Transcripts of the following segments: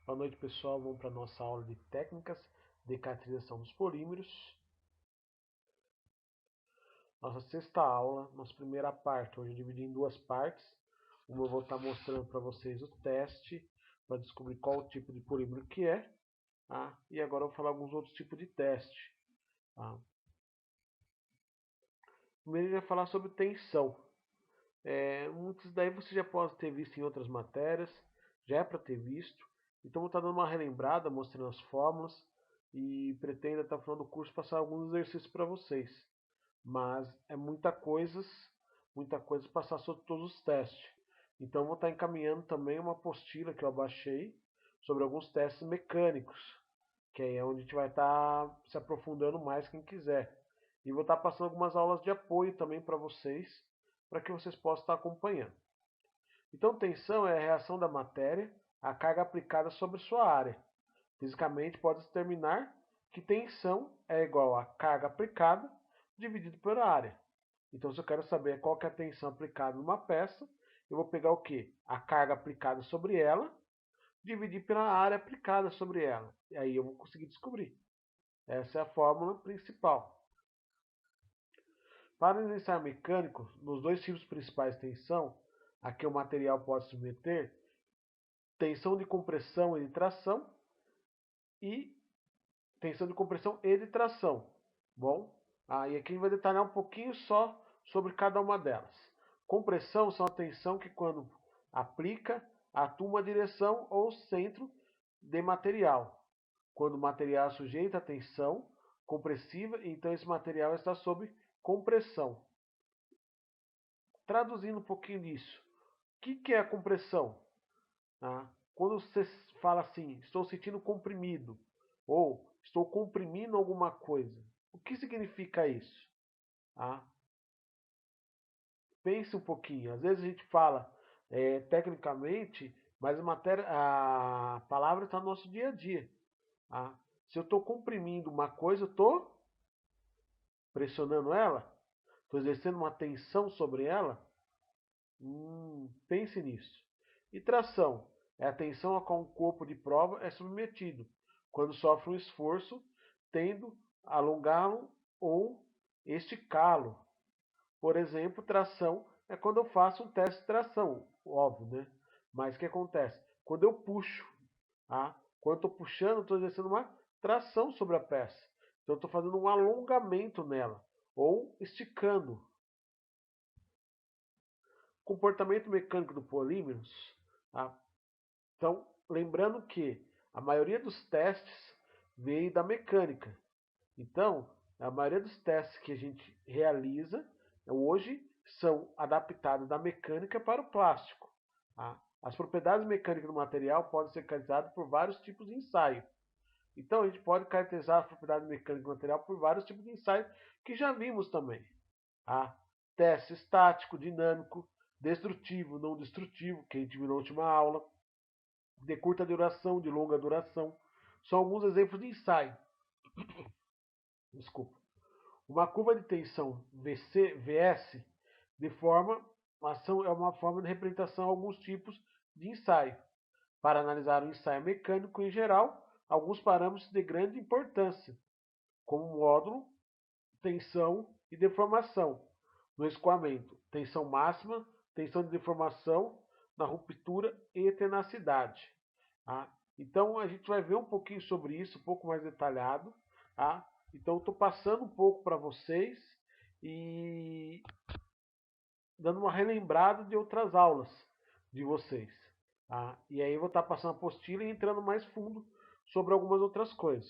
Boa noite, pessoal. Vamos para a nossa aula de técnicas de caracterização dos polímeros. Nossa sexta aula, nossa primeira parte. Hoje eu dividi em duas partes. Uma eu vou estar mostrando para vocês o teste para descobrir qual o tipo de polímero que é. Tá? E agora eu vou falar alguns outros tipos de teste. Tá? Primeiro eu vou falar sobre tensão. Muitos daí você já pode ter visto em outras matérias, já é para ter visto. Então vou estar dando uma relembrada, mostrando as fórmulas e pretendo até o final do curso passar alguns exercícios para vocês. Mas é muita coisa passar sobre todos os testes. Então vou estar encaminhando também uma apostila que eu baixei sobre alguns testes mecânicos, que aí é onde a gente vai estar se aprofundando mais quem quiser. E vou estar passando algumas aulas de apoio também para vocês, para que vocês possam estar acompanhando. Então, tensão é a reação da matéria à carga aplicada sobre sua área. Fisicamente, pode determinar que tensão é igual a carga aplicada dividido pela área. Então, se eu quero saber qual que é a tensão aplicada numa peça, eu vou pegar o quê? A carga aplicada sobre ela, dividir pela área aplicada sobre ela. E aí eu vou conseguir descobrir. Essa é a fórmula principal. Para o ensaio mecânico, nos dois tipos principais de tensão, a que o material pode submeter, tensão de compressão e de tração e tensão de compressão e de tração. Bom, e aqui a gente vai detalhar um pouquinho só sobre cada uma delas. Compressão são a tensão que quando aplica, atua uma direção ou centro de material. Quando o material é sujeito à tensão compressiva, então esse material está sob compressão. Traduzindo um pouquinho disso, o que é a compressão? Quando você fala assim, estou sentindo comprimido, ou estou comprimindo alguma coisa, o que significa isso? Pense um pouquinho. Às vezes a gente fala tecnicamente, mas a palavra está no nosso dia a dia. Se eu estou comprimindo uma coisa, eu estou pressionando ela? Estou exercendo uma tensão sobre ela? Pense nisso. E tração é a tensão a qual um corpo de prova é submetido, quando sofre um esforço, tendo a alongá-lo ou esticá-lo. Por exemplo, tração é quando eu faço um teste de tração, óbvio, né? Mas o que acontece? Quando eu puxo, quando eu estou puxando, eu estou exercendo uma tração sobre a peça. Então, eu estou fazendo um alongamento nela, ou esticando. Comportamento mecânico do polímeros. Então, lembrando que a maioria dos testes veio da mecânica. Então, a maioria dos testes que a gente realiza hoje são adaptados da mecânica para o plástico. As propriedades mecânicas do material podem ser caracterizadas por vários tipos de ensaio. Então, a gente pode caracterizar as propriedades mecânicas do material por vários tipos de ensaio que já vimos também. Teste estático, dinâmico, destrutivo, não destrutivo, que a gente viu na última aula, de curta duração, de longa duração. São alguns exemplos de ensaio. Desculpa. Uma curva de tensão VS é uma forma de representação a alguns tipos de ensaio. Para analisar o ensaio mecânico em geral, alguns parâmetros de grande importância, como módulo, tensão e deformação. No escoamento, tensão máxima, tensão de deformação, na ruptura e tenacidade. Então a gente vai ver um pouquinho sobre isso, um pouco mais detalhado. Então estou passando um pouco para vocês e dando uma relembrada de outras aulas de vocês. E aí vou estar passando a apostila e entrando mais fundo sobre algumas outras coisas.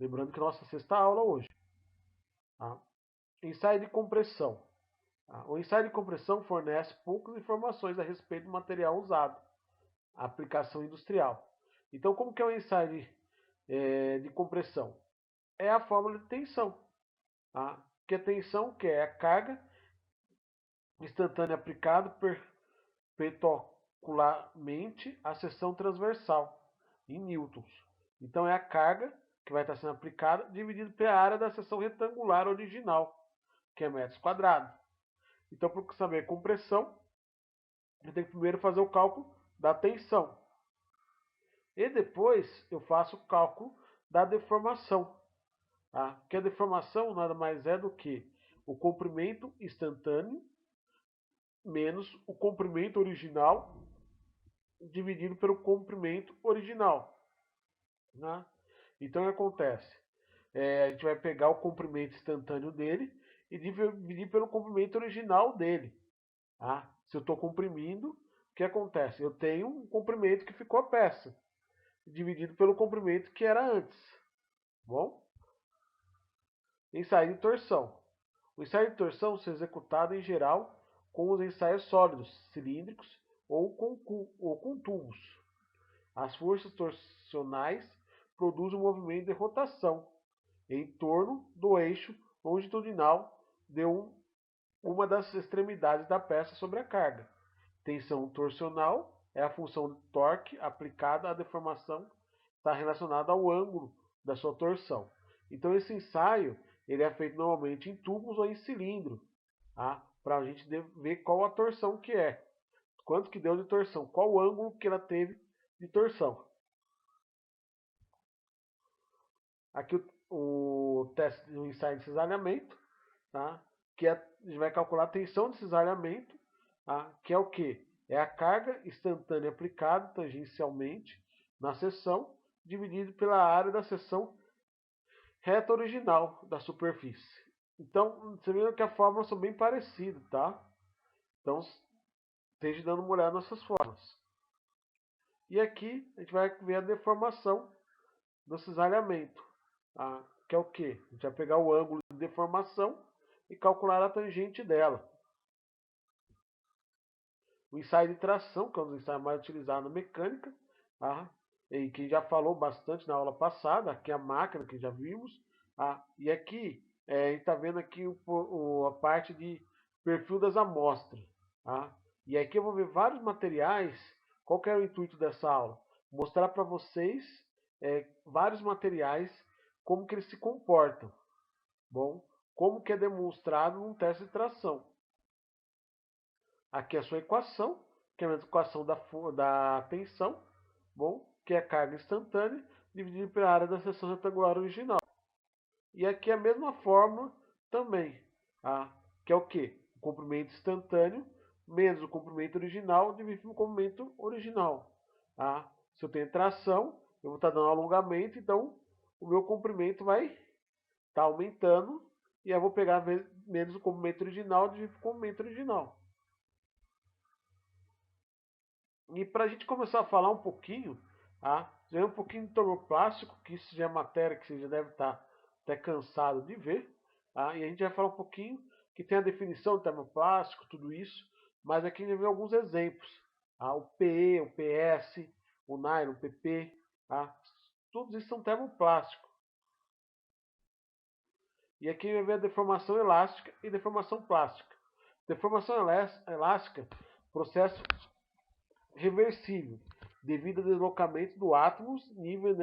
Lembrando que é nossa sexta aula hoje. Ensaio de compressão. O ensaio de compressão fornece poucas informações a respeito do material usado, a aplicação industrial. Então, como que é o ensaio de compressão? É a fórmula de tensão. Que a tensão que é a carga instantânea aplicada perpendicularmente à seção transversal, em newtons. Então, é a carga que vai estar sendo aplicada dividido pela área da seção retangular original, que é metros quadrados. Então, para saber compressão, eu tenho que primeiro fazer o cálculo da tensão. E depois eu faço o cálculo da deformação. Tá? Que a deformação nada mais é do que o comprimento instantâneo menos o comprimento original dividido pelo comprimento original. Né? Então o que acontece? A gente vai pegar o comprimento instantâneo dele e dividir pelo comprimento original dele. Tá? Se eu estou comprimindo, o que acontece? Eu tenho um comprimento que ficou a peça, dividido pelo comprimento que era antes. Bom? Ensaio de torção. O ensaio de torção é executado em geral com os ensaios sólidos, cilíndricos ou com tubos. As forças torsionais produzem um movimento de rotação em torno do eixo longitudinal de uma das extremidades da peça sobre a carga. Tensão torsional é a função de torque aplicada à deformação, está relacionada ao ângulo da sua torção. Então esse ensaio ele é feito normalmente em tubos ou em cilindro, tá? Para a gente ver qual a torção que é, quanto que deu de torção, qual o ângulo que ela teve de torção. Aqui o teste do ensaio de cisalhamento, tá? Que a gente vai calcular a tensão de cisalhamento, tá? Que é o que? É a carga instantânea aplicada tangencialmente na seção, dividido pela área da seção reta original da superfície. Então, você vê que a fórmula são bem parecidas, tá? Então, esteja dando uma olhada nessas fórmulas. E aqui a gente vai ver a deformação do cisalhamento, tá? Que é o que? A gente vai pegar o ângulo de deformação e calcular a tangente dela. O ensaio de tração, que é um dos ensaios mais utilizados na mecânica, tá? E que já falou bastante na aula passada, aqui é a máquina que já vimos, tá? E aqui a gente está vendo aqui a parte de perfil das amostras, tá? E aqui eu vou ver vários materiais. Qual que é o intuito dessa aula? Mostrar para vocês vários materiais, como que eles se comportam, bom? Como que é demonstrado num teste de tração. Aqui é a sua equação, que é a equação da tensão, bom? Que é a carga instantânea dividida pela área da seção retangular original. E aqui é a mesma fórmula também, tá? Que é o que? O comprimento instantâneo menos o comprimento original dividido pelo comprimento original. Tá? Se eu tenho tração, eu vou estar dando alongamento, então o meu comprimento vai estar aumentando e eu vou pegar menos o comprimento original dividido pelo comprimento original. E para a gente começar a falar um pouquinho, tá? Já é um pouquinho de termoplástico, que isso já é matéria que você já deve estar até cansado de ver. Tá? E a gente vai falar um pouquinho que tem a definição de termoplástico, tudo isso. Mas aqui a gente vai ver alguns exemplos. Tá? O PE, o PS, o nylon, o PP. Tá? Todos isso são termoplásticos. E aqui a gente vai ver a deformação elástica e deformação plástica. Deformação elástica, processo reversível, devido ao deslocamento do átomo nível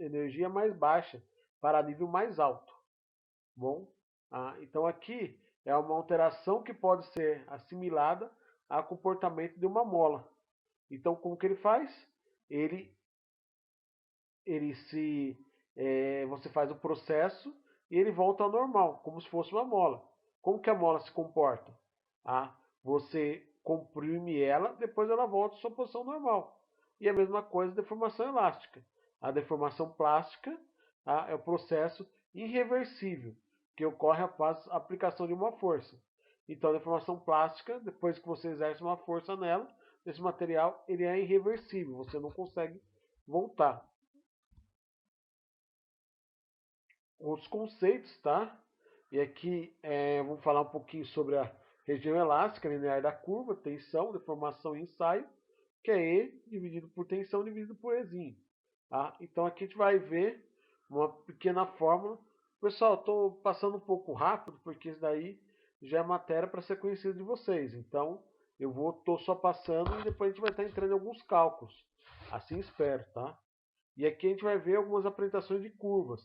energia mais baixa para nível mais alto. Bom, então aqui é uma alteração que pode ser assimilada ao comportamento de uma mola. Então, como que ele faz? Você faz o processo e ele volta ao normal, como se fosse uma mola. Como que a mola se comporta? Você comprime ela, depois ela volta à sua posição normal. E a mesma coisa a deformação elástica. A deformação plástica é o processo irreversível, que ocorre após a aplicação de uma força. Então, a deformação plástica, depois que você exerce uma força nela, esse material ele é irreversível, você não consegue voltar. Outros conceitos, tá? E aqui vamos falar um pouquinho sobre a região elástica linear da curva, tensão, deformação e ensaio, que é E dividido por tensão dividido por Ezinho. Tá? Então aqui a gente vai ver uma pequena fórmula. Pessoal, estou passando um pouco rápido, porque isso daí já é matéria para ser conhecida de vocês. Então eu estou só passando e depois a gente vai estar entrando em alguns cálculos. Assim espero, tá? E aqui a gente vai ver algumas apresentações de curvas,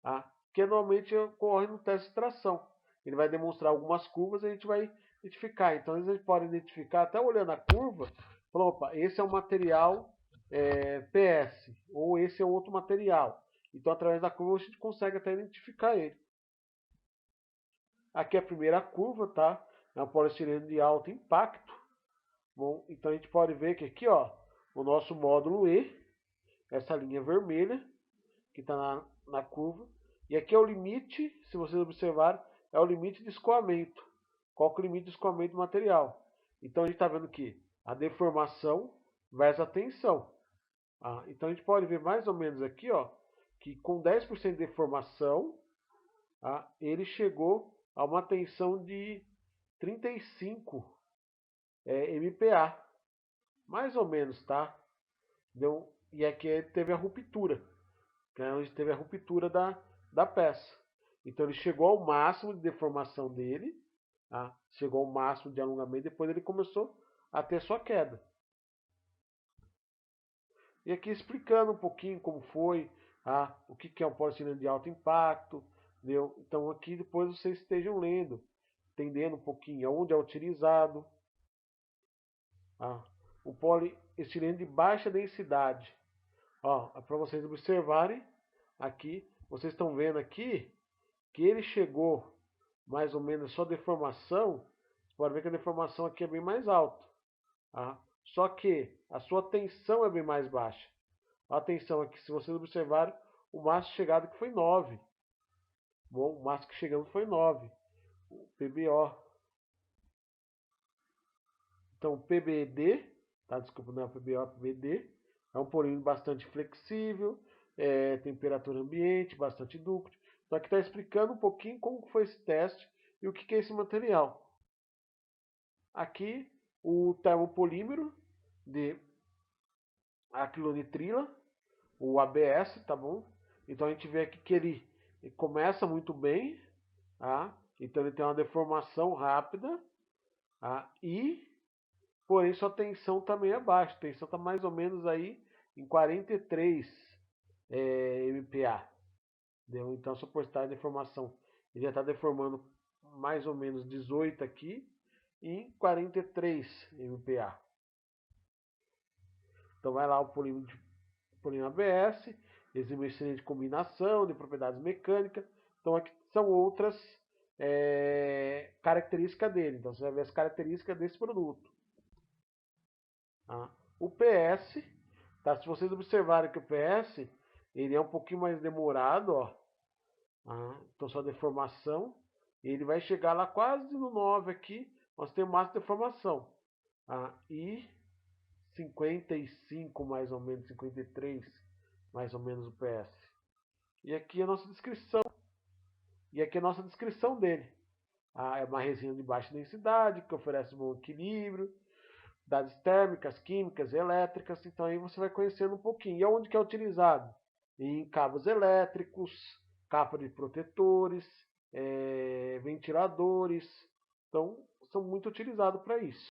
tá? Que normalmente ocorre no teste de tração. Ele vai demonstrar algumas curvas e a gente vai identificar. Então, a gente pode identificar, até olhando a curva, falar, opa, esse é o material PS. esse é outro material. Então, através da curva, a gente consegue até identificar ele. Aqui é a primeira curva, tá? É um poliestireno de alto impacto. Bom, então a gente pode ver que aqui, ó, o nosso módulo E, essa linha vermelha, que está na curva. E aqui é o limite, se vocês observarem, é o limite de escoamento. Qual que é o limite de escoamento do material? Então a gente está vendo que a deformação versus a tensão. Então a gente pode ver mais ou menos aqui, ó, que com 10% de deformação, ele chegou a uma tensão de 35 MPa. Mais ou menos, tá? E aqui teve a ruptura, que é onde teve a ruptura da peça. Então ele chegou ao máximo de deformação dele, chegou ao máximo de alongamento, depois ele começou a ter sua queda. E aqui explicando um pouquinho como foi, o que é um poliestireno de alto impacto, entendeu? Então aqui depois vocês estejam lendo, entendendo um pouquinho onde é utilizado. O poliestireno de baixa densidade. Para vocês observarem, aqui, vocês estão vendo aqui, que ele chegou mais ou menos só deformação, você pode ver que a deformação aqui é bem mais alta. Só que a sua tensão é bem mais baixa. A tensão aqui, se vocês observarem, o máximo chegado que foi 9. Bom, o máximo que chegamos foi 9. O PBO. Então, o PBD, desculpa, não é o PBO, é o PBD. É um polímero bastante flexível, temperatura ambiente, bastante dúctil. Então aqui está explicando um pouquinho como foi esse teste e o que é esse material. Aqui o termopolímero de acrilonitrila, o ABS, tá bom? Então a gente vê aqui que ele começa muito bem, então ele tem uma deformação rápida, e porém sua tensão também é baixa. A tensão está mais ou menos aí em 43 MPa. Entendeu? Então sua porcentagem de deformação ele já está deformando mais ou menos 18 aqui em 43 MPa. Então vai lá o polímero ABS, existe uma excelente combinação de propriedades mecânicas. Então aqui são outras características dele. Então você vai ver as características desse produto. O PS, se vocês observarem que o PS ele é um pouquinho mais demorado, então sua deformação, ele vai chegar lá quase no 9 aqui, nós temos máxima de deformação. E 55 mais ou menos, 53 mais ou menos o PS. E aqui a nossa descrição. E aqui a nossa descrição dele. É uma resina de baixa densidade, que oferece um bom equilíbrio, dados térmicas, químicas, elétricas. Então aí você vai conhecendo um pouquinho. E onde que é utilizado? Em cabos elétricos, capa de protetores, ventiladores. Então são muito utilizados para isso.